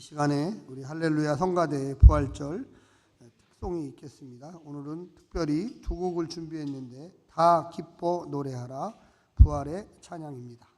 이 시간에 우리 할렐루야 성가대의 부활절 특송이 있겠습니다. 오늘은 특별히 두 곡을 준비했는데 다 기뻐 노래하라 부활의 찬양입니다.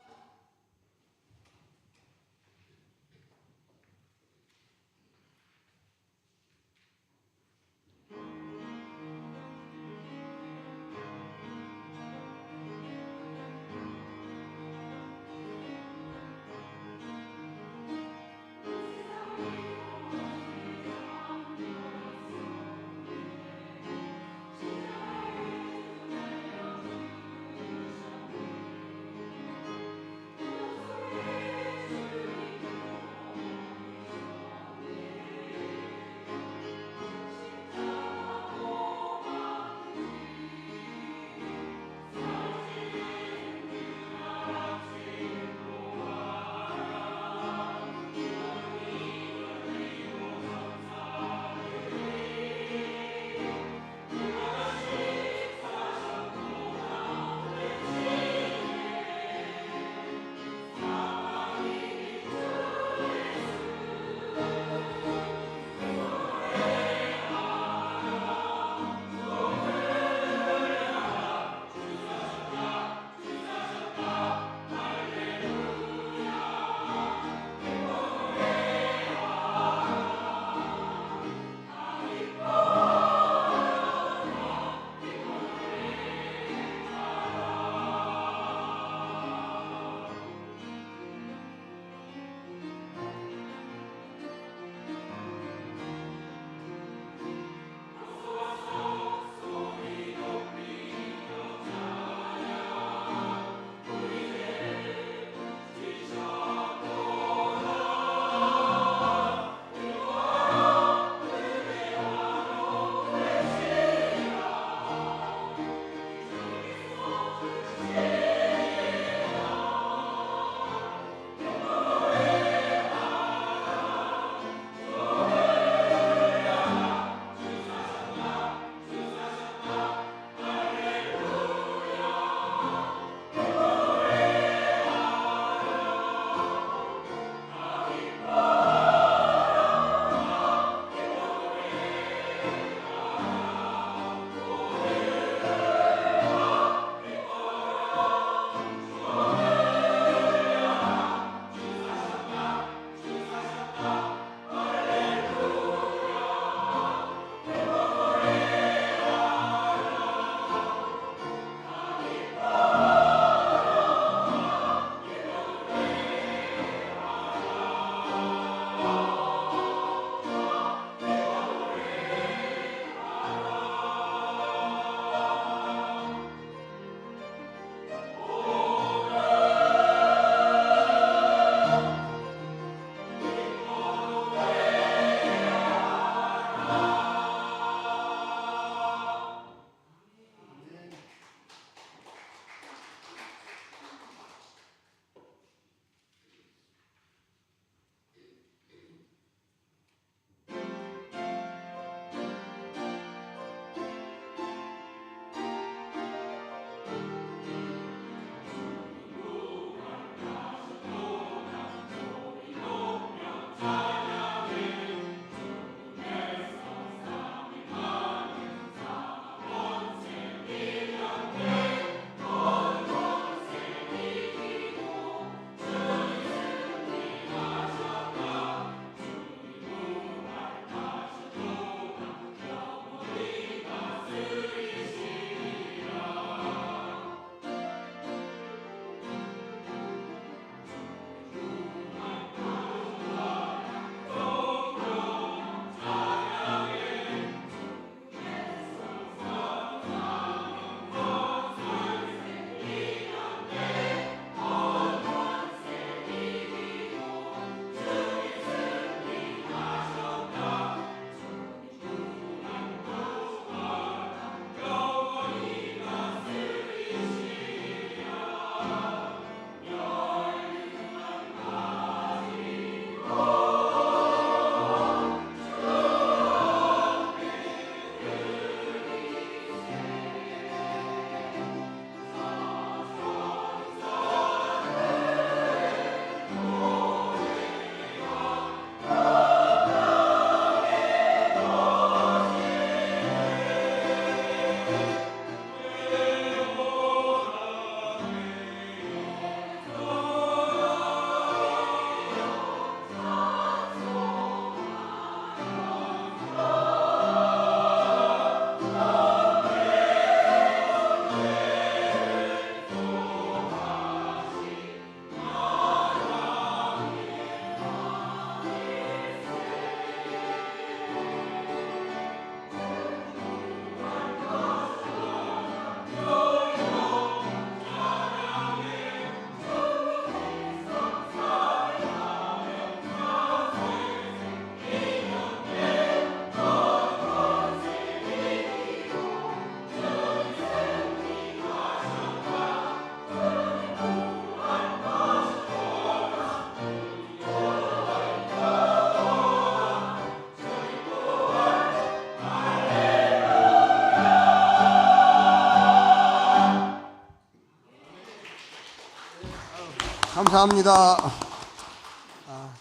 감사합니다.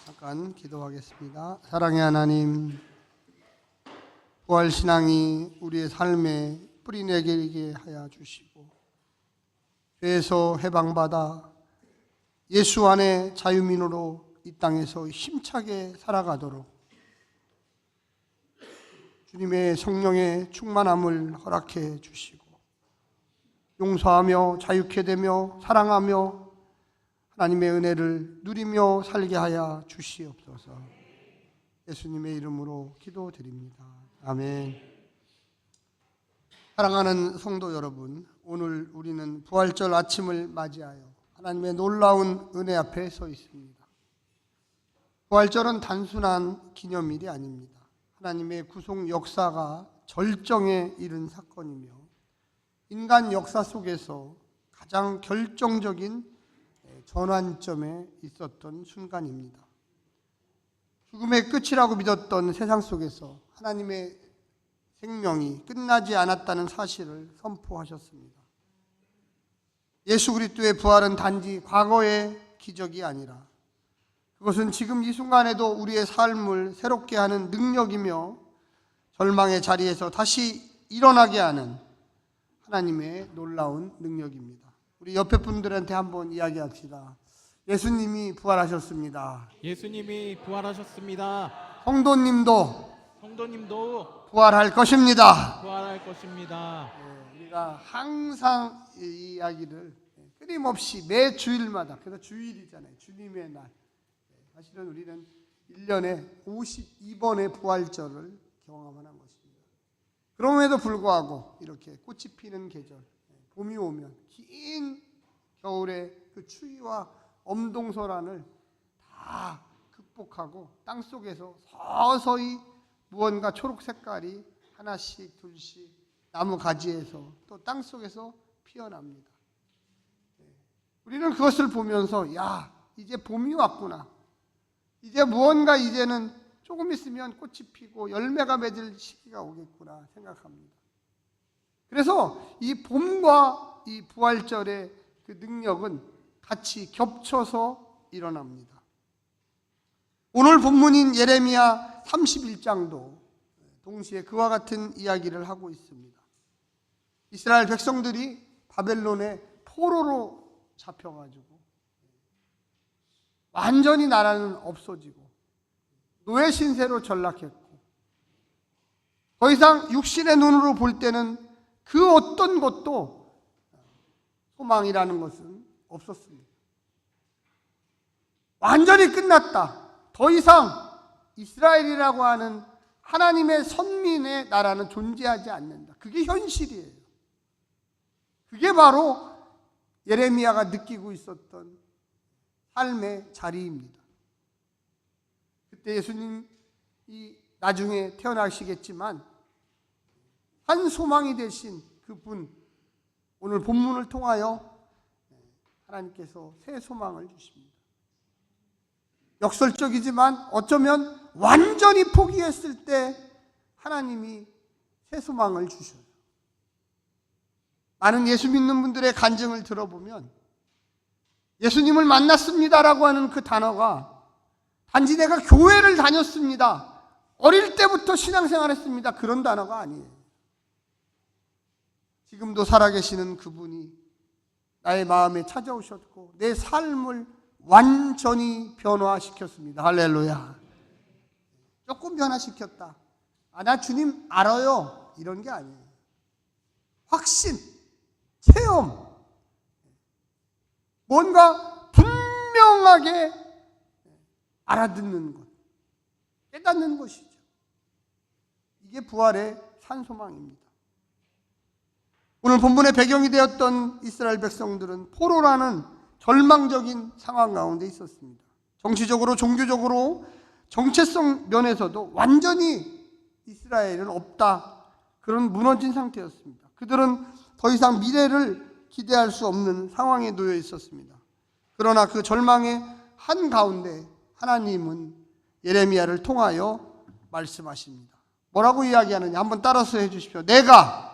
잠깐 기도하겠습니다. 사랑의 하나님, 부활신앙이 우리의 삶에 뿌리내리게 하여 주시고 죄에서 해방받아 예수 안에 자유민으로 이 땅에서 힘차게 살아가도록 주님의 성령의 충만함을 허락해 주시고 용서하며 자유케 되며 사랑하며 하나님의 은혜를 누리며 살게 하여 주시옵소서. 예수님의 이름으로 기도드립니다. 아멘. 사랑하는 성도 여러분, 오늘 우리는 부활절 아침을 맞이하여 하나님의 놀라운 은혜 앞에 서 있습니다. 부활절은 단순한 기념일이 아닙니다. 하나님의 구속 역사가 절정에 이른 사건이며 인간 역사 속에서 가장 결정적인 전환점에 있었던 순간입니다. 죽음의 끝이라고 믿었던 세상 속에서 하나님의 생명이 끝나지 않았다는 사실을 선포하셨습니다. 예수 그리스도의 부활은 단지 과거의 기적이 아니라 그것은 지금 이 순간에도 우리의 삶을 새롭게 하는 능력이며 절망의 자리에서 다시 일어나게 하는 하나님의 놀라운 능력입니다. 우리 옆에 분들한테 한번 이야기합시다. 예수님이 부활하셨습니다. 예수님이 부활하셨습니다. 성도님도 부활할 것입니다. 우리가 항상 이 이야기를 끊임없이 매 주일마다, 그래서 주일이잖아요. 주님의 날. 사실은 우리는 1년에 52번의 부활절을 경험하는 것입니다. 그럼에도 불구하고 이렇게 꽃이 피는 계절, 봄이 오면 긴 겨울의 그 추위와 엄동설안을 다 극복하고 땅속에서 서서히 무언가 초록 색깔이 하나씩 둘씩 나무 가지에서 또 땅속에서 피어납니다. 우리는 그것을 보면서 야, 이제 봄이 왔구나. 이제 무언가 이제는 조금 있으면 꽃이 피고 열매가 맺을 시기가 오겠구나 생각합니다. 그래서 이 봄과 이 부활절의 그 능력은 같이 겹쳐서 일어납니다. 오늘 본문인 예레미야 31장도 동시에 그와 같은 이야기를 하고 있습니다. 이스라엘 백성들이 바벨론의 포로로 잡혀가지고 완전히 나라는 없어지고 노예 신세로 전락했고 더 이상 육신의 눈으로 볼 때는 그 어떤 것도 소망이라는 것은 없었습니다. 완전히 끝났다. 더 이상 이스라엘이라고 하는 하나님의 선민의 나라는 존재하지 않는다. 그게 현실이에요. 그게 바로 예레미야가 느끼고 있었던 삶의 자리입니다. 그때 예수님이 나중에 태어나시겠지만 한 소망이 되신 그분, 오늘 본문을 통하여 하나님께서 새 소망을 주십니다. 역설적이지만 어쩌면 완전히 포기했을 때 하나님이 새 소망을 주셔요. 많은 예수 믿는 분들의 간증을 들어보면 예수님을 만났습니다라고 하는 그 단어가 단지 내가 교회를 다녔습니다, 어릴 때부터 신앙생활했습니다, 그런 단어가 아니에요. 지금도 살아계시는 그분이 나의 마음에 찾아오셨고 내 삶을 완전히 변화시켰습니다. 할렐루야. 조금 변화시켰다. 나 주님 알아요, 이런 게 아니에요. 확신, 체험, 뭔가 분명하게 알아듣는 것, 깨닫는 것이죠. 이게 부활의 산소망입니다. 오늘 본문의 배경이 되었던 이스라엘 백성들은 포로라는 절망적인 상황 가운데 있었습니다. 정치적으로, 종교적으로, 정체성 면에서도 완전히 이스라엘은 없다, 그런 무너진 상태였습니다. 그들은 더 이상 미래를 기대할 수 없는 상황에 놓여 있었습니다. 그러나 그 절망의 한가운데 하나님은 예레미야를 통하여 말씀하십니다. 뭐라고 이야기하느냐, 한번 따라서 해주십시오. 내가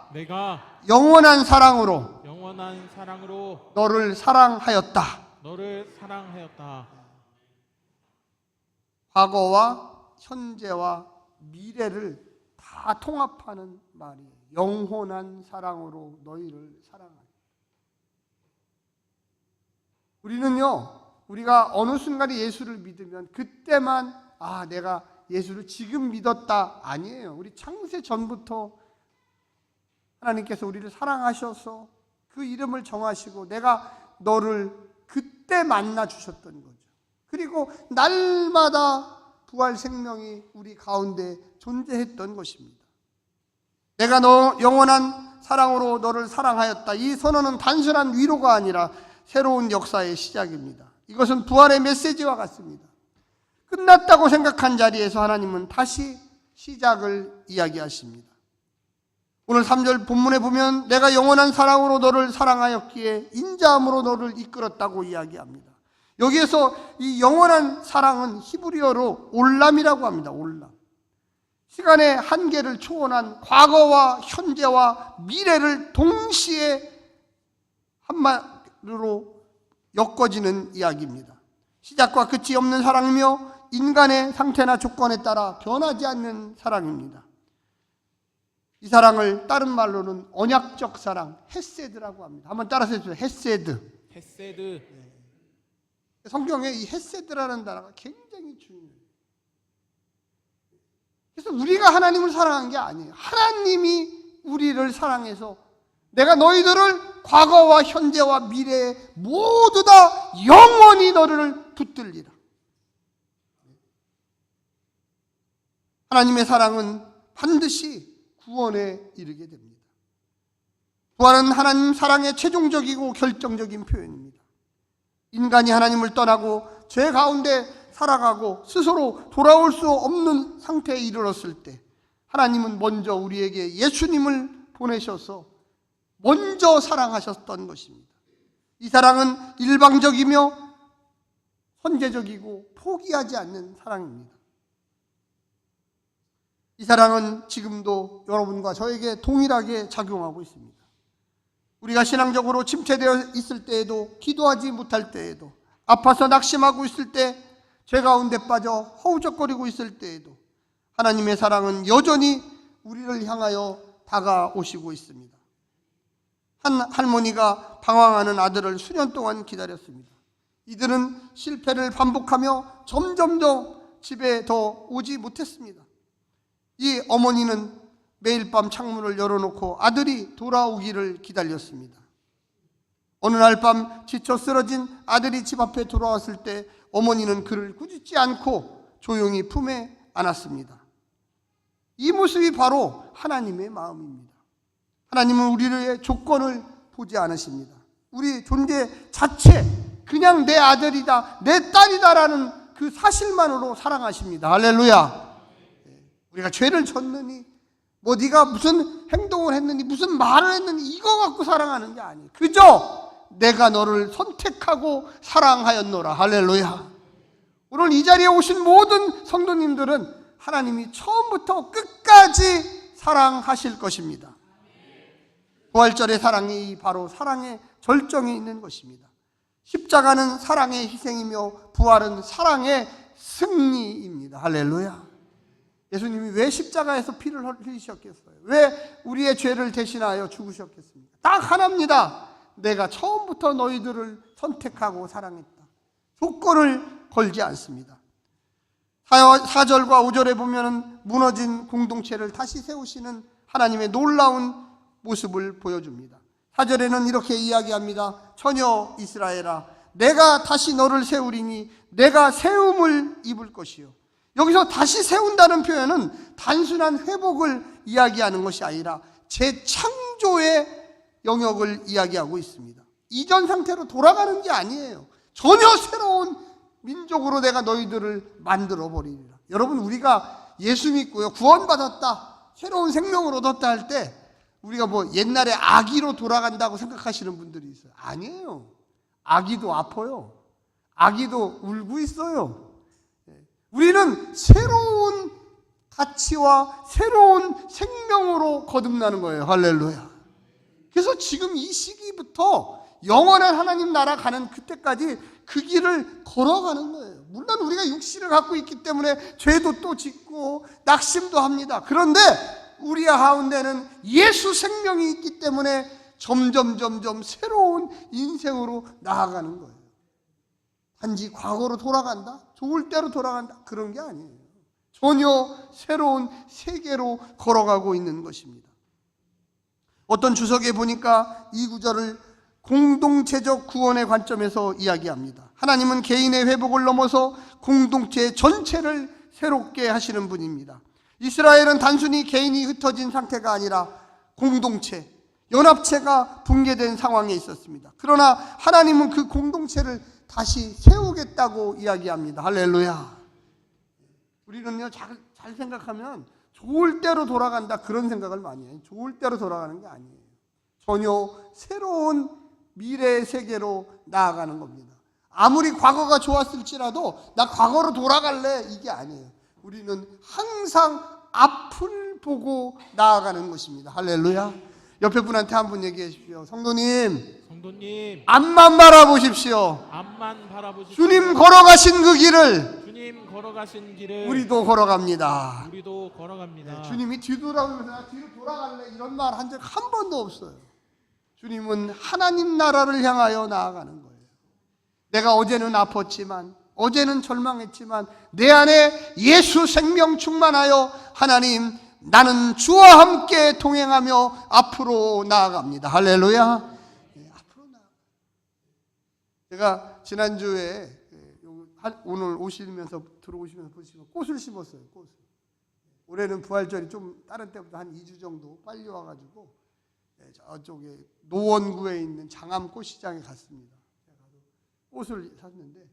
영원한 사랑으로 너를 사랑하였다. 너를 사랑하였다. 과거와 현재와 미래를 다 통합하는 말이에요. 영원한 사랑으로 너희를 사랑하라. 우리는요, 우리가 어느 순간에 예수를 믿으면 그때만 내가 예수를 지금 믿었다 아니에요. 우리 창세 전부터 하나님께서 우리를 사랑하셔서 그 이름을 정하시고 내가 너를 그때 만나 주셨던 거죠. 그리고 날마다 부활 생명이 우리 가운데 존재했던 것입니다. 내가 너 영원한 사랑으로 너를 사랑하였다. 이 선언은 단순한 위로가 아니라 새로운 역사의 시작입니다. 이것은 부활의 메시지와 같습니다. 끝났다고 생각한 자리에서 하나님은 다시 시작을 이야기하십니다. 오늘 3절 본문에 보면 내가 영원한 사랑으로 너를 사랑하였기에 인자함으로 너를 이끌었다고 이야기합니다. 여기에서 이 영원한 사랑은 히브리어로 올람이라고 합니다. 올람. 시간의 한계를 초월한 과거와 현재와 미래를 동시에 한마디로 엮어지는 이야기입니다. 시작과 끝이 없는 사랑이며 인간의 상태나 조건에 따라 변하지 않는 사랑입니다. 이 사랑을 다른 말로는 언약적 사랑, 헤세드라고 합니다. 한번 따라서 해주세요. 헤세드. 헤세드. 성경에 이 헤세드라는 단어가 굉장히 중요해요. 그래서 우리가 하나님을 사랑한 게 아니에요. 하나님이 우리를 사랑해서 내가 너희들을 과거와 현재와 미래에 모두 다 영원히 너를 붙들리라. 하나님의 사랑은 반드시 구원에 이르게 됩니다. 부활은 하나님 사랑의 최종적이고 결정적인 표현입니다. 인간이 하나님을 떠나고 죄 가운데 살아가고 스스로 돌아올 수 없는 상태에 이르렀을 때 하나님은 먼저 우리에게 예수님을 보내셔서 먼저 사랑하셨던 것입니다. 이 사랑은 일방적이며 선제적이고 포기하지 않는 사랑입니다. 이 사랑은 지금도 여러분과 저에게 동일하게 작용하고 있습니다. 우리가 신앙적으로 침체되어 있을 때에도, 기도하지 못할 때에도, 아파서 낙심하고 있을 때, 죄 가운데 빠져 허우적거리고 있을 때에도 하나님의 사랑은 여전히 우리를 향하여 다가오시고 있습니다. 한 할머니가 방황하는 아들을 수년 동안 기다렸습니다. 이들은 실패를 반복하며 점점 더 집에 더 오지 못했습니다. 이 어머니는 매일 밤 창문을 열어놓고 아들이 돌아오기를 기다렸습니다. 어느 날 밤 지쳐 쓰러진 아들이 집 앞에 돌아왔을 때 어머니는 그를 꾸짖지 않고 조용히 품에 안았습니다. 이 모습이 바로 하나님의 마음입니다. 하나님은 우리의 조건을 보지 않으십니다. 우리 존재 자체, 그냥 내 아들이다, 내 딸이다라는 그 사실만으로 사랑하십니다. 할렐루야. 우리가 죄를 졌느니, 네가 무슨 행동을 했느니, 무슨 말을 했느니 이거 갖고 사랑하는 게 아니에요. 그저 내가 너를 선택하고 사랑하였노라. 할렐루야. 오늘 이 자리에 오신 모든 성도님들은 하나님이 처음부터 끝까지 사랑하실 것입니다. 부활절의 사랑이 바로 사랑의 절정이 있는 것입니다. 십자가는 사랑의 희생이며 부활은 사랑의 승리입니다. 할렐루야. 예수님이 왜 십자가에서 피를 흘리셨겠어요? 왜 우리의 죄를 대신하여 죽으셨겠습니까? 딱 하나입니다. 내가 처음부터 너희들을 선택하고 사랑했다. 조건을 걸지 않습니다. 4절과 5절에 보면 무너진 공동체를 다시 세우시는 하나님의 놀라운 모습을 보여줍니다. 4절에는 이렇게 이야기합니다. 처녀 이스라엘아, 내가 다시 너를 세우리니 내가 세움을 입을 것이요. 여기서 다시 세운다는 표현은 단순한 회복을 이야기하는 것이 아니라 재창조의 영역을 이야기하고 있습니다. 이전 상태로 돌아가는 게 아니에요. 전혀 새로운 민족으로 내가 너희들을 만들어 버리리라. 여러분, 우리가 예수 믿고요, 구원받았다, 새로운 생명을 얻었다 할 때 우리가 옛날에 아기로 돌아간다고 생각하시는 분들이 있어요. 아니에요. 아기도 아파요. 아기도 울고 있어요. 우리는 새로운 가치와 새로운 생명으로 거듭나는 거예요. 할렐루야. 그래서 지금 이 시기부터 영원한 하나님 나라 가는 그때까지 그 길을 걸어가는 거예요. 물론 우리가 육신을 갖고 있기 때문에 죄도 또 짓고 낙심도 합니다. 그런데 우리 가운데는 예수 생명이 있기 때문에 점점 새로운 인생으로 나아가는 거예요. 단지 과거로 돌아간다? 좋을 때로 돌아간다? 그런 게 아니에요. 전혀 새로운 세계로 걸어가고 있는 것입니다. 어떤 주석에 보니까 이 구절을 공동체적 구원의 관점에서 이야기합니다. 하나님은 개인의 회복을 넘어서 공동체 전체를 새롭게 하시는 분입니다. 이스라엘은 단순히 개인이 흩어진 상태가 아니라 공동체, 연합체가 붕괴된 상황에 있었습니다. 그러나 하나님은 그 공동체를 다시 세우겠다고 이야기합니다. 할렐루야. 우리는요, 잘 생각하면 좋을 때로 돌아간다 그런 생각을 많이 해요. 좋을 때로 돌아가는 게 아니에요. 전혀 새로운 미래의 세계로 나아가는 겁니다. 아무리 과거가 좋았을지라도 나 과거로 돌아갈래 이게 아니에요. 우리는 항상 앞을 보고 나아가는 것입니다. 할렐루야. 옆에 분한테 한번 얘기해 주십시오. 성도님, 앞만 바라보십시오. 앞만 바라보십시오. 주님 걸어가신 그 길을 주님 걸어가신 길을 우리도 걸어갑니다. 우리도 걸어갑니다. 주님이 뒤돌아오면서 나 뒤로 돌아갈래 이런 말 한 적 한 번도 없어요. 주님은 하나님 나라를 향하여 나아가는 거예요. 내가 어제는 아팠지만, 어제는 절망했지만 내 안에 예수 생명 충만하여 하나님, 나는 주와 함께 동행하며 앞으로 나아갑니다. 할렐루야. 네, 앞으로 나아가. 제가 지난주에 오늘 오시면서 들어오시면서 보시면 꽃을 심었어요. 꽃을. 올해는 부활절이 좀 다른 때보다 한 2주 정도 빨리 와가지고 저쪽에 노원구에 있는 장암꽃 시장에 갔습니다. 꽃을 샀는데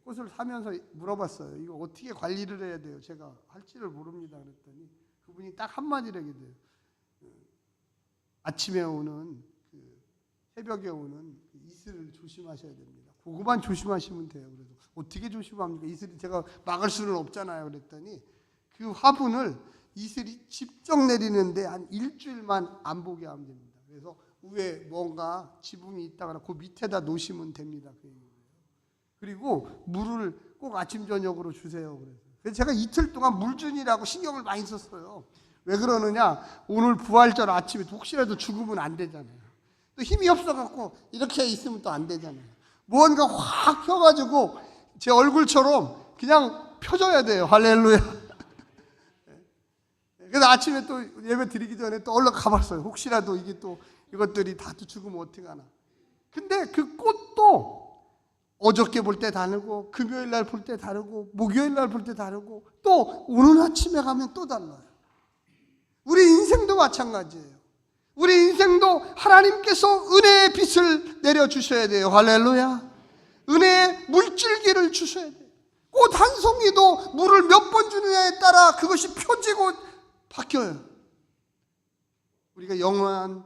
꽃을 사면서 물어봤어요. 이거 어떻게 관리를 해야 돼요? 제가 할지를 모릅니다. 그랬더니 그분이 딱 한마디를 하게 돼요. 아침에 오는 새벽에 오는 이슬을 조심하셔야 됩니다. 그거만 조심하시면 돼요. 그래서 어떻게 조심합니까? 이슬이 제가 막을 수는 없잖아요. 그랬더니 그 화분을 이슬이 직접 내리는데 한 일주일만 안 보게 하면 됩니다. 그래서 위에 뭔가 지붕이 있다거나 그 밑에다 놓으시면 됩니다. 그리고 물을 꼭 아침 저녁으로 주세요. 그래서 제가 이틀 동안 물 주니라고 신경을 많이 썼어요. 왜 그러느냐? 오늘 부활절 아침에 혹시라도 죽으면 안 되잖아요. 또 힘이 없어갖고 이렇게 있으면 또 안 되잖아요. 뭔가 확 펴가지고 제 얼굴처럼 그냥 펴줘야 돼요. 할렐루야. 그래서 아침에 또 예배 드리기 전에 또 얼른 가봤어요. 혹시라도 이게 또 이것들이 다 죽으면 어떡하나. 근데 그 꽃도 어저께 볼 때 다르고 금요일 날 볼 때 다르고 목요일 날 볼 때 다르고 또 오늘 아침에 가면 또 달라요. 우리 인생도 마찬가지예요. 우리 인생도 하나님께서 은혜의 빛을 내려주셔야 돼요. 할렐루야. 은혜의 물줄기를 주셔야 돼요. 꽃 한 송이도 물을 몇 번 주느냐에 따라 그것이 펴지고 바뀌어요. 우리가 영원한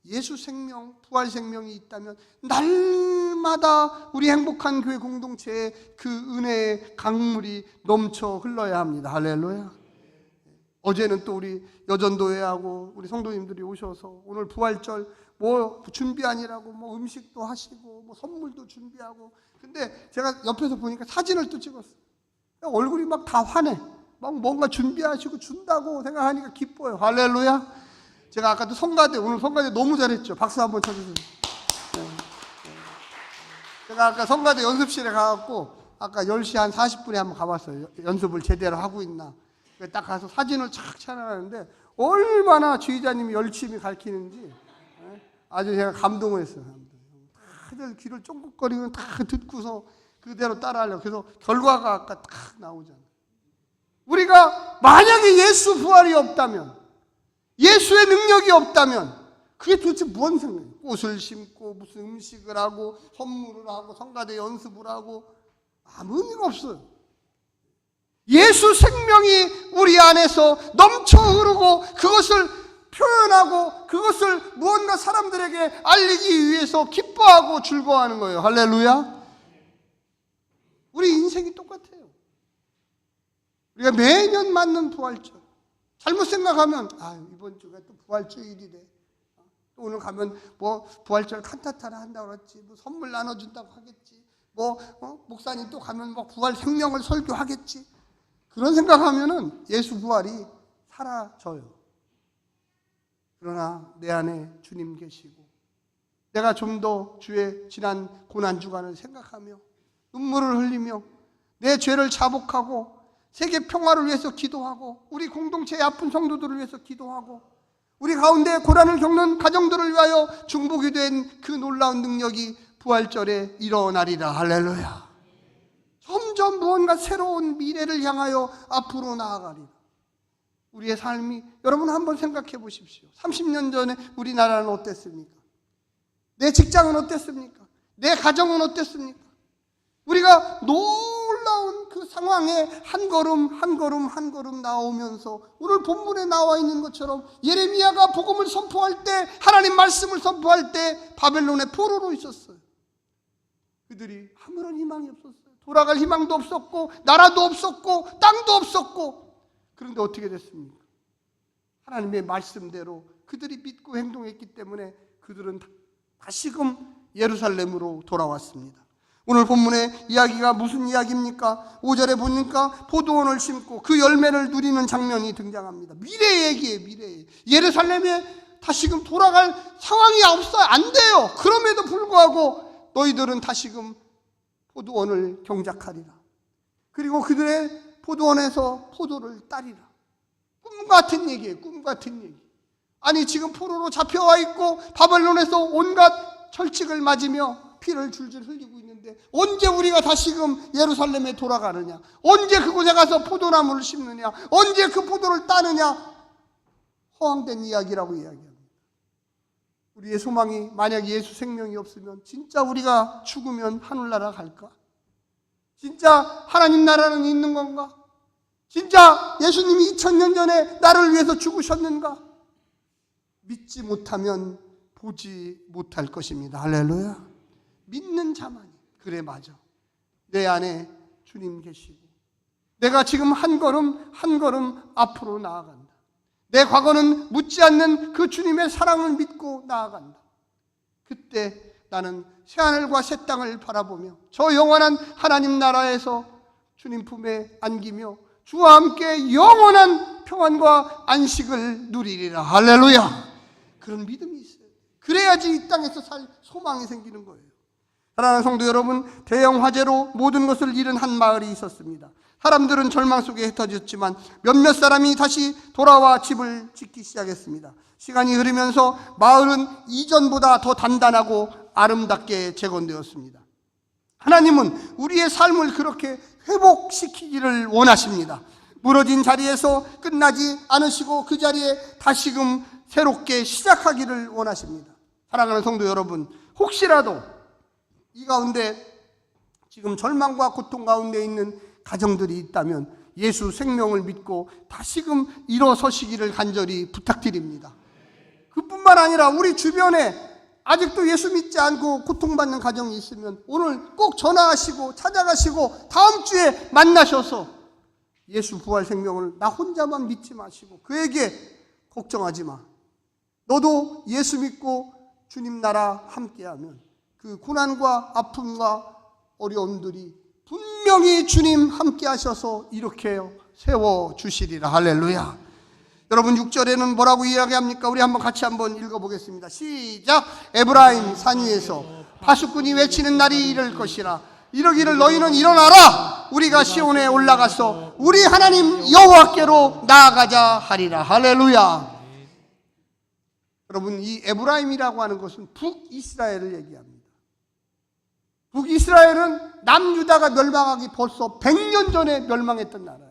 예수 생명, 부활 생명이 있다면 날마다 우리 행복한 교회 공동체에 그 은혜의 강물이 넘쳐 흘러야 합니다. 할렐루야. 어제는 또 우리 여전도회하고 우리 성도님들이 오셔서 오늘 부활절 뭐 준비하니라고 뭐 음식도 하시고 뭐 선물도 준비하고, 근데 제가 옆에서 보니까 사진을 또 찍었어요. 얼굴이 막 다 환해. 막 뭔가 준비하시고 준다고 생각하니까 기뻐요. 할렐루야. 제가 아까도 오늘 성가대 너무 잘했죠. 박수 한번 쳐주세요. 제가 아까 성가대 연습실에 가갖고 아까 10시 한 40분에 한번 가봤어요. 연습을 제대로 하고 있나. 딱 가서 사진을 착 촬영하는데 얼마나 지휘자님이 열심히 가르치는지 아주 제가 감동을 했어요. 다들 귀를 쫑긋거리면 다 듣고서 그대로 따라하려고. 그래서 결과가 아까 딱 나오잖아요. 우리가 만약에 예수 부활이 없다면, 예수의 능력이 없다면 그게 도대체 무슨 생각이에요? 꽃을 심고 무슨 음식을 하고 선물을 하고 성가대 연습을 하고 아무 의미가 없어요. 예수 생명이 우리 안에서 넘쳐 흐르고 그것을 표현하고 그것을 무언가 사람들에게 알리기 위해서 기뻐하고 즐거워하는 거예요. 할렐루야. 우리 인생이 똑같아요. 우리가 매년 맞는 부활절, 잘못 생각하면 이번 주가 또 부활주일이래, 또 오늘 가면 뭐 부활절 칸타타를 한다고 그랬지, 뭐 선물 나눠준다고 하겠지, 목사님 또 가면 뭐 부활 생명을 설교하겠지. 그런 생각하면은 예수 부활이 사라져요. 그러나 내 안에 주님 계시고 내가 좀 더 주의 지난 고난 주간을 생각하며 눈물을 흘리며 내 죄를 자복하고 세계 평화를 위해서 기도하고 우리 공동체의 아픈 성도들을 위해서 기도하고 우리 가운데 고난을 겪는 가정들을 위하여 중보기 된 그 놀라운 능력이 부활절에 일어나리라. 할렐루야. 점점 무언가 새로운 미래를 향하여 앞으로 나아가리라. 우리의 삶이, 여러분 한번 생각해 보십시오. 30년 전에 우리나라는 어땠습니까? 내 직장은 어땠습니까? 내 가정은 어땠습니까? 우리가 놀라운 그 상황에 한 걸음 한 걸음 한 걸음 나오면서 오늘 본문에 나와 있는 것처럼 예레미야가 복음을 선포할 때, 하나님 말씀을 선포할 때 바벨론의 포로로 있었어요. 그들이 아무런 희망이 없었어요. 돌아갈 희망도 없었고 나라도 없었고 땅도 없었고. 그런데 어떻게 됐습니까? 하나님의 말씀대로 그들이 믿고 행동했기 때문에 그들은 다시금 예루살렘으로 돌아왔습니다. 오늘 본문의 이야기가 무슨 이야기입니까? 5절에 보니까 포도원을 심고 그 열매를 누리는 장면이 등장합니다. 미래의 얘기예요. 미래의. 예루살렘에 다시금 돌아갈 상황이 없어요. 안 돼요. 그럼에도 불구하고 너희들은 다시금 포도원을 경작하리라. 그리고 그들의 포도원에서 포도를 따리라. 꿈 같은 얘기예요. 꿈 같은 얘기. 아니 지금 포로로 잡혀와 있고 바벨론에서 온갖 철칙을 맞으며 피를 줄줄 흘리고 있는데 언제 우리가 다시금 예루살렘에 돌아가느냐? 언제 그곳에 가서 포도나무를 심느냐? 언제 그 포도를 따느냐? 허황된 이야기라고 이야기합니다. 우리의 소망이 만약 예수 생명이 없으면 진짜 우리가 죽으면 하늘나라 갈까? 진짜 하나님 나라는 있는 건가? 진짜 예수님이 2000년 전에 나를 위해서 죽으셨는가? 믿지 못하면 보지 못할 것입니다. 할렐루야. 믿는 자만이. 그래, 맞아. 내 안에 주님 계시고 내가 지금 한 걸음 한 걸음 앞으로 나아간다. 내 과거는 묻지 않는 그 주님의 사랑을 믿고 나아간다. 그때 나는 새하늘과 새 땅을 바라보며 저 영원한 하나님 나라에서 주님 품에 안기며 주와 함께 영원한 평안과 안식을 누리리라. 할렐루야. 그런 믿음이 있어요. 그래야지 이 땅에서 살 소망이 생기는 거예요. 사랑하는 성도 여러분, 대형 화재로 모든 것을 잃은 한 마을이 있었습니다. 사람들은 절망 속에 흩어졌지만 몇몇 사람이 다시 돌아와 집을 짓기 시작했습니다. 시간이 흐르면서 마을은 이전보다 더 단단하고 아름답게 재건되었습니다. 하나님은 우리의 삶을 그렇게 회복시키기를 원하십니다. 무너진 자리에서 끝나지 않으시고 그 자리에 다시금 새롭게 시작하기를 원하십니다. 사랑하는 성도 여러분, 혹시라도 이 가운데 지금 절망과 고통 가운데 있는 가정들이 있다면 예수 생명을 믿고 다시금 일어서시기를 간절히 부탁드립니다. 그뿐만 아니라 우리 주변에 아직도 예수 믿지 않고 고통받는 가정이 있으면 오늘 꼭 전화하시고 찾아가시고 다음 주에 만나셔서 예수 부활 생명을 나 혼자만 믿지 마시고 그에게 걱정하지 마. 너도 예수 믿고 주님 나라 함께하면 그 고난과 아픔과 어려움들이 분명히 주님 함께 하셔서 이렇게 세워주시리라. 할렐루야. 여러분 6절에는 뭐라고 이야기합니까? 우리 한번 같이 한번 읽어보겠습니다. 시작. 에브라임 산 위에서 파수꾼이 외치는 날이 이를 것이라. 이러기를 너희는 일어나라. 우리가 시온에 올라가서 우리 하나님 여호와께로 나아가자 하리라. 할렐루야. 여러분 이 에브라임이라고 하는 것은 북이스라엘을 얘기합니다. 북이스라엘은 남유다가 멸망하기 벌써 100년 전에 멸망했던 나라예요.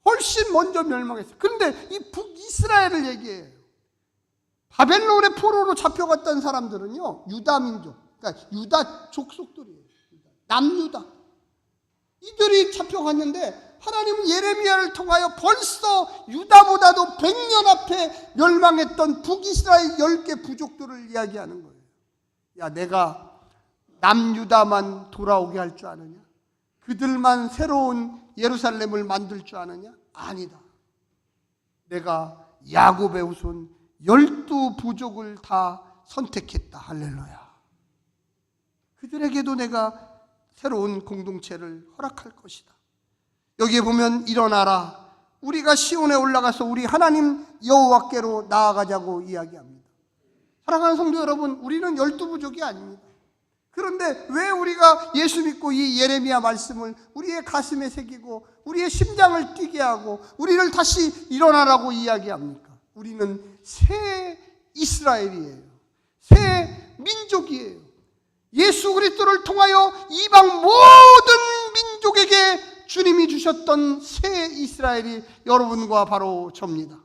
훨씬 먼저 멸망했어요. 그런데 이 북이스라엘을 얘기해요. 바벨론의 포로로 잡혀갔던 사람들은요, 유다 민족, 그러니까 유다 족속들이에요. 남유다. 이들이 잡혀갔는데 하나님은 예레미야를 통하여 벌써 유다보다도 100년 앞에 멸망했던 북이스라엘 10개 부족들을 이야기하는 거예요. 야, 내가 남유다만 돌아오게 할 줄 아느냐? 그들만 새로운 예루살렘을 만들 줄 아느냐? 아니다. 내가 야곱의 후손 12 부족을 다 선택했다. 할렐루야. 그들에게도 내가 새로운 공동체를 허락할 것이다. 여기에 보면 일어나라, 우리가 시온에 올라가서 우리 하나님 여호와께로 나아가자고 이야기합니다. 사랑하는 성도 여러분, 우리는 12부족이 아닙니다. 그런데 왜 우리가 예수 믿고 이 예레미야 말씀을 우리의 가슴에 새기고 우리의 심장을 뛰게 하고 우리를 다시 일어나라고 이야기합니까? 우리는 새 이스라엘이에요. 새 민족이에요. 예수 그리스도를 통하여 이방 모든 민족에게 주님이 주셨던 새 이스라엘이 여러분과 바로 접니다.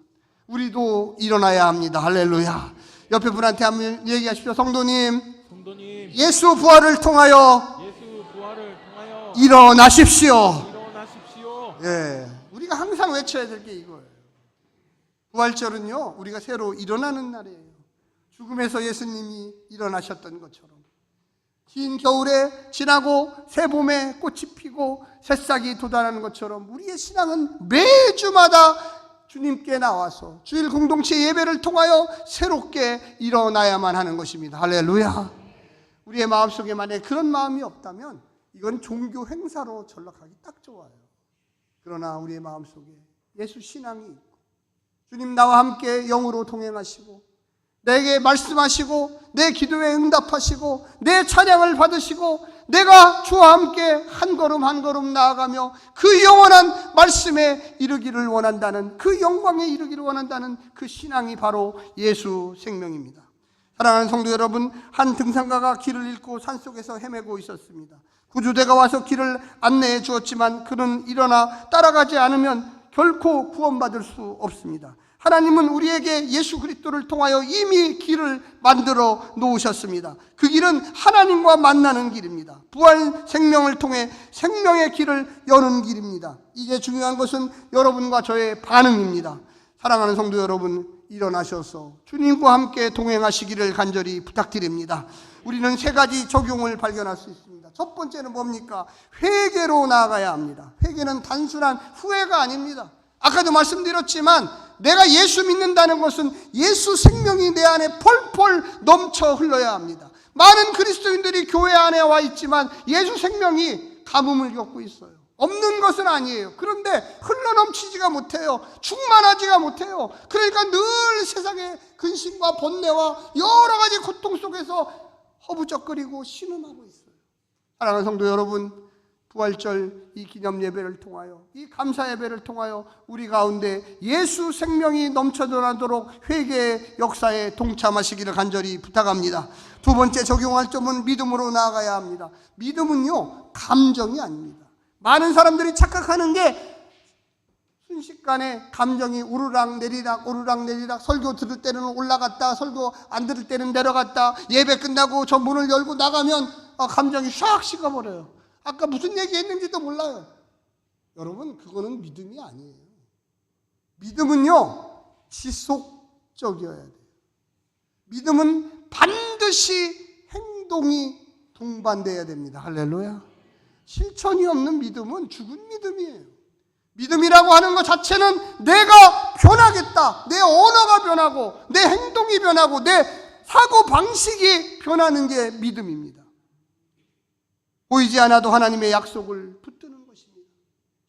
우리도 일어나야 합니다. 할렐루야. 옆에 분한테 한번 얘기하십시오. 성도님, 예수 부활을 통하여 일어나십시오. 예, 우리가 항상 외쳐야 될 게 이거예요. 부활절은요, 우리가 새로 일어나는 날이에요. 죽음에서 예수님이 일어나셨던 것처럼 긴 겨울에 지나고 새 봄에 꽃이 피고 새싹이 돋아나는 것처럼 우리의 신앙은 매주마다 주님께 나와서 주일 공동체 예배를 통하여 새롭게 일어나야만 하는 것입니다. 할렐루야. 우리의 마음속에 만약에 그런 마음이 없다면 이건 종교 행사로 전락하기 딱 좋아요. 그러나 우리의 마음속에 예수 신앙이 있고 주님 나와 함께 영으로 동행하시고 내게 말씀하시고 내 기도에 응답하시고 내 찬양을 받으시고 내가 주와 함께 한 걸음 한 걸음 나아가며 그 영원한 말씀에 이르기를 원한다는, 그 영광에 이르기를 원한다는 그 신앙이 바로 예수 생명입니다. 사랑하는 성도 여러분, 한 등산가가 길을 잃고 산속에서 헤매고 있었습니다. 구조대가 와서 길을 안내해 주었지만 그는 일어나 따라가지 않으면 결코 구원받을 수 없습니다. 하나님은 우리에게 예수 그리스도를 통하여 이미 길을 만들어 놓으셨습니다. 그 길은 하나님과 만나는 길입니다. 부활 생명을 통해 생명의 길을 여는 길입니다. 이제 중요한 것은 여러분과 저의 반응입니다. 사랑하는 성도 여러분, 일어나셔서 주님과 함께 동행하시기를 간절히 부탁드립니다. 우리는 세 가지 적용을 발견할 수 있습니다. 첫 번째는 뭡니까? 회개로 나아가야 합니다. 회개는 단순한 후회가 아닙니다. 아까도 말씀드렸지만 내가 예수 믿는다는 것은 예수 생명이 내 안에 펄펄 넘쳐 흘러야 합니다. 많은 그리스도인들이 교회 안에 와 있지만 예수 생명이 가뭄을 겪고 있어요. 없는 것은 아니에요. 그런데 흘러넘치지가 못해요. 충만하지가 못해요. 그러니까 늘 세상의 근심과 번뇌와 여러 가지 고통 속에서 허부적거리고 신음하고 있어요. 사랑하는 성도 여러분, 부활절 이 기념 예배를 통하여, 이 감사 예배를 통하여 우리 가운데 예수 생명이 넘쳐나도록 회개의 역사에 동참하시기를 간절히 부탁합니다. 두 번째 적용할 점은 믿음으로 나아가야 합니다. 믿음은요, 감정이 아닙니다. 많은 사람들이 착각하는 게 순식간에 감정이 오르락 내리락 설교 들을 때는 올라갔다, 설교 안 들을 때는 내려갔다, 예배 끝나고 저 문을 열고 나가면 감정이 샥 식어버려요. 아까 무슨 얘기했는지도 몰라요. 여러분, 그거는 믿음이 아니에요. 믿음은요, 지속적이어야 돼요. 믿음은 반드시 행동이 동반돼야 됩니다. 할렐루야. 실천이 없는 믿음은 죽은 믿음이에요. 믿음이라고 하는 것 자체는 내가 변하겠다, 내 언어가 변하고 내 행동이 변하고 내 사고방식이 변하는 게 믿음입니다. 보이지 않아도 하나님의 약속을 붙드는 것입니다.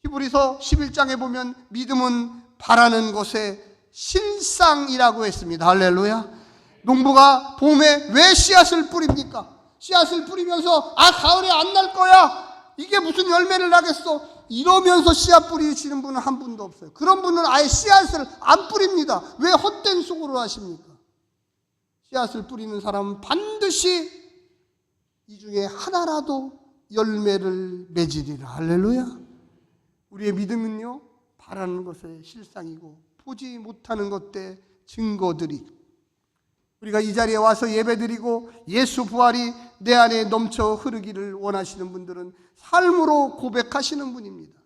히브리서 11장에 보면 믿음은 바라는 것의 실상이라고 했습니다. 할렐루야. 농부가 봄에 왜 씨앗을 뿌립니까? 씨앗을 뿌리면서 가을에 안 날 거야, 이게 무슨 열매를 나겠어, 이러면서 씨앗 뿌리시는 분은 한 분도 없어요. 그런 분은 아예 씨앗을 안 뿌립니다. 왜 헛된 수고를 하십니까? 씨앗을 뿌리는 사람은 반드시 이 중에 하나라도 열매를 맺으리라. 할렐루야. 우리의 믿음은요, 바라는 것의 실상이고 보지 못하는 것의 증거들이, 우리가 이 자리에 와서 예배드리고 예수 부활이 내 안에 넘쳐 흐르기를 원하시는 분들은 삶으로 고백하시는 분입니다.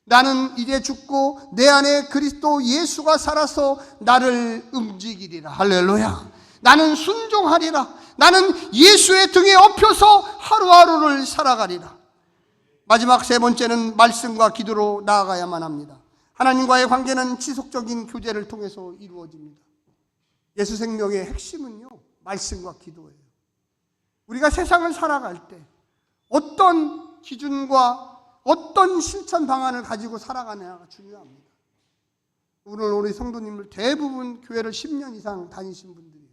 나는 이제 죽고 내 안에 그리스도 예수가 살아서 나를 움직이리라. 할렐루야. 나는 순종하리라. 나는 예수의 등에 엎혀서 하루하루를 살아가리라. 마지막 세 번째는 말씀과 기도로 나아가야만 합니다. 하나님과의 관계는 지속적인 교제를 통해서 이루어집니다. 예수 생명의 핵심은요, 말씀과 기도예요. 우리가 세상을 살아갈 때 어떤 기준과 어떤 실천 방안을 가지고 살아가느냐가 중요합니다. 오늘 우리 성도님들 대부분 교회를 10년 이상 다니신 분들이에요.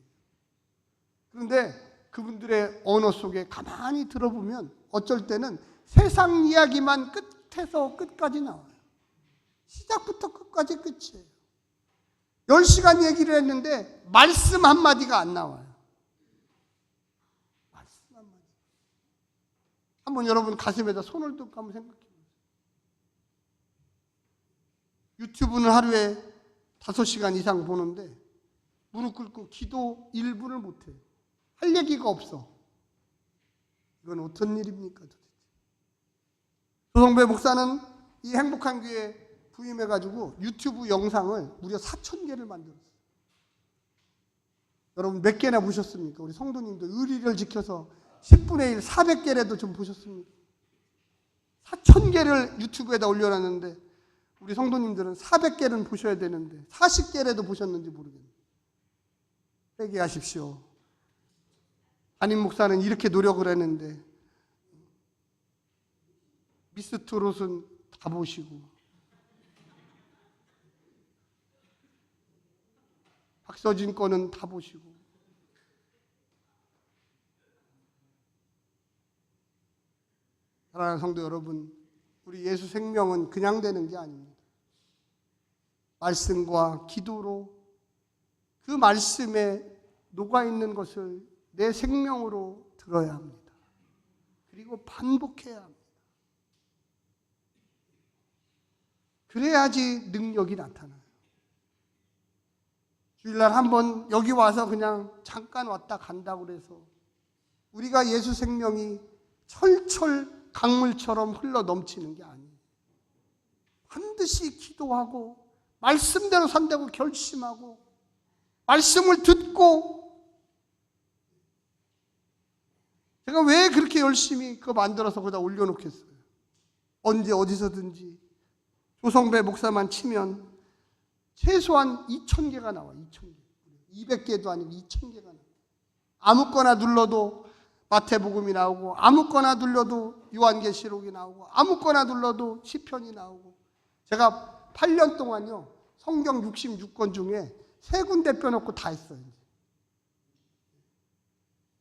그런데 그분들의 언어 속에 가만히 들어보면 어쩔 때는 세상 이야기만 끝에서 끝까지 나와요. 시작부터 끝까지 끝이에요. 10시간 얘기를 했는데 말씀 한마디가 안 나와요. 말씀 한마디. 한번 여러분 가슴에다 손을 얹고 한번 생각해 보세요. 유튜브는 하루에 5시간 이상 보는데 무릎 꿇고 기도 1분을 못해요. 할 얘기가 없어. 이건 어떤 일입니까 도대체? 조성배 목사는 이 행복한 교회 부임해가지고 유튜브 영상을 무려 4,000개를 만들었어요. 여러분 몇 개나 보셨습니까? 우리 성도님도 의리를 지켜서 10분의 1, 400개라도 좀 보셨습니까? 4,000개를 유튜브에다 올려놨는데 우리 성도님들은 400개는 보셔야 되는데 40개라도 보셨는지 모르겠네요. 회개하십시오. 담임 목사는 이렇게 노력을 했는데 미스트롯은 다 보시고 박서진 거는 다 보시고 사랑하는 성도 여러분, 우리 예수 생명은 그냥 되는 게 아닙니다. 말씀과 기도로 그 말씀에 녹아있는 것을 내 생명으로 들어야 합니다. 그리고 반복해야 합니다. 그래야지 능력이 나타나요. 주일날 한번 여기 와서 그냥 잠깐 왔다 간다고 그래서 우리가 예수 생명이 철철 강물처럼 흘러 넘치는 게 아니에요. 반드시 기도하고 말씀대로 산다고 결심하고 말씀을 듣고, 제가 왜 그렇게 열심히 그거 만들어서 거기다 올려놓겠어요? 언제 어디서든지 조성배 목사만 치면 최소한 2,000개가 나와요. 2,000개. 200개도 아니고 2,000개가 나와요. 아무거나 눌러도 마태복음이 나오고, 아무거나 눌러도 요한계시록이 나오고, 아무거나 눌러도 시편이 나오고. 제가 8년 동안요 성경 66권 중에 3군데 빼놓고 다 했어요.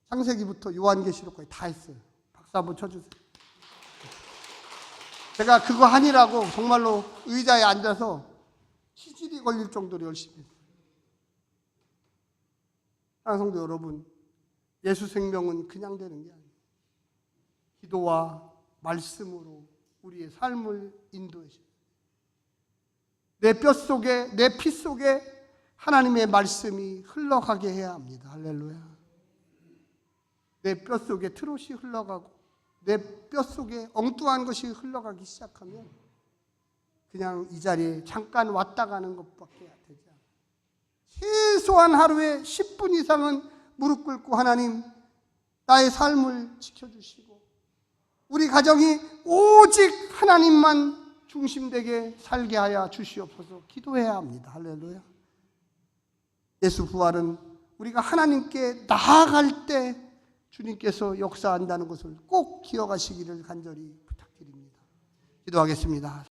창세기부터 요한계시록까지 다 했어요. 박수 한번 쳐주세요. 제가 그거 하느라고 정말로 의자에 앉아서 치질이 걸릴 정도로 열심히 했어요. 사랑하는 성도 여러분, 예수 생명은 그냥 되는 게 아니에요. 기도와 말씀으로 우리의 삶을 인도해 주세요. 내 뼛속에, 내 피 속에 하나님의 말씀이 흘러가게 해야 합니다. 할렐루야. 내 뼛속에 트롯이 흘러가고 내 뼛속에 엉뚱한 것이 흘러가기 시작하면 그냥 이 자리에 잠깐 왔다 가는 것밖에 되지 않아요. 최소한 하루에 10분 이상은 무릎 꿇고 하나님, 나의 삶을 지켜주시고 우리 가정이 오직 하나님만 중심되게 살게 하여 주시옵소서 기도해야 합니다. 할렐루야. 예수 부활은 우리가 하나님께 나아갈 때 주님께서 역사한다는 것을 꼭 기억하시기를 간절히 부탁드립니다. 기도하겠습니다.